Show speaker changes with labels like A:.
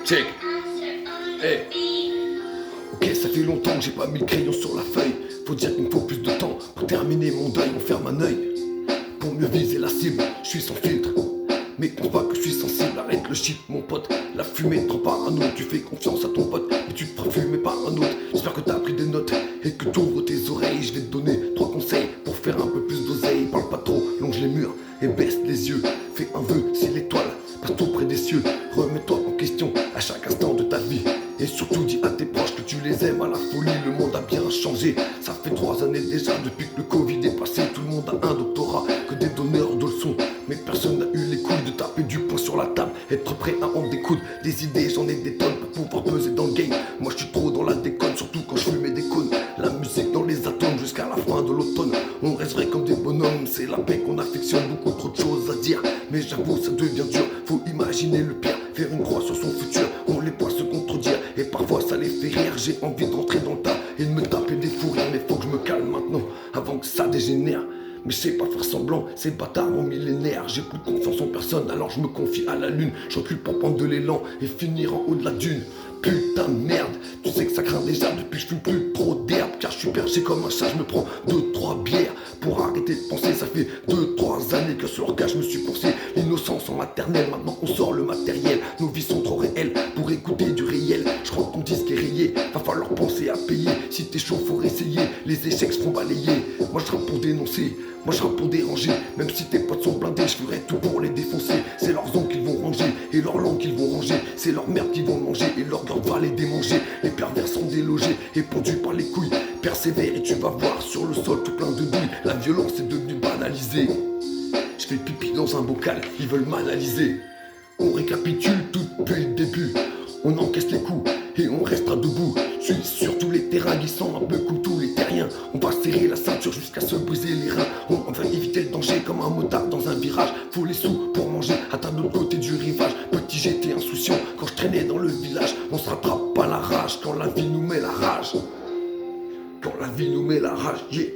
A: Check. Hey. Ok, ça fait longtemps que j'ai pas mis le crayon sur la feuille. Faut dire qu'il me faut plus de temps pour terminer mon deuil. On ferme un œil pour mieux viser la cible. Je suis sans filtre, mais pense pas que je suis sensible. Arrête le shit, mon pote. La fumée te rend parano. Tu fais confiance à ton pote, mais tu te feras fumer par un autre. J'espère que t'as pris des notes et que t'ouvres tes oreilles. Je vais te donner 3 conseils pour faire un peu plus d'oseille. Parle pas trop, longe les murs et baisse les yeux. Fais un vœu si l'étoile passe tout près des cieux. Remets-toi en question à chaque instant de ta vie. Et surtout dis à tes proches que tu les aimes à la folie. Le monde a bien changé. Ça fait 3 années déjà depuis que le Covid est passé. Tout le monde a un doctorat, que des donneurs de leçons. Mais personne n'a eu les couilles de taper du poing sur la table. Être prêt à en découdre. Des idées, j'en ai des tonnes pour pouvoir peser dans le game. Moi je suis trop dans la déconne, surtout quand je fumais des cônes. La musique dans les atomes jusqu'à la fin de l'automne. On reste vrai comme des bonhommes. C'est la paix qu'on affectionne, beaucoup trop de choses à dire. Mais j'avoue ça devient dur, faut imaginer le pire. Faire une croix sur son futur, on les voit se contredire. Et parfois ça les fait rire, j'ai envie de rentrer dans le tas et de me taper des fous rires. Mais faut que je me calme maintenant, avant que ça dégénère. Mais je sais pas faire semblant, ces bâtards mon millénaire. J'ai plus confiance en personne, alors je me confie à la lune. Je recule pour prendre de l'élan et finir en haut de la dune. Putain de merde, tu sais que ça craint déjà depuis que je fume plus trop d'herbe. Car je suis perché comme un chat, je me prends 2-3 bières pour arrêter de penser. Ça fait 2-3 années que sur le cas je me suis forcé. L'innocence en maternelle, maintenant on sort le matériel. Nos vies sont trop réelles pour écouter du réel. Je crois que ton disque est rayé, va falloir penser à payer. Si t'es chaud faut essayer, les échecs se font balayer. Moi je rappe pour dénoncer, moi je rappe pour déranger. Même si tes potes sont blindés, je ferai tout pour les défoncer. C'est leurs ongles qu'ils vont ranger et leur langue qu'ils vont ranger. C'est leur merde qu'ils vont manger et leur garde va les démanger. Les pervers sont délogés et pondus par les couilles. Persévère et tu vas voir sur le sol tout plein de douilles. La violence est devenue banalisée. Je fais pipi dans un bocal, ils veulent m'analyser. On récapitule tout depuis le début. On encaisse les coups et on restera debout. Je suis sur tous les terrains glissant un peu comme tous les terriens. On va serrer la ceinture jusqu'à se briser les reins. On va éviter le danger comme un motard dans un virage. Faut les sous pour manger à table de l'autre côté du rivage. Petit j'étais insouciant quand je traînais dans le village. On se rattrape pas la rage quand la vie nous met la rage. Quand la vie nous met la rage, yeah.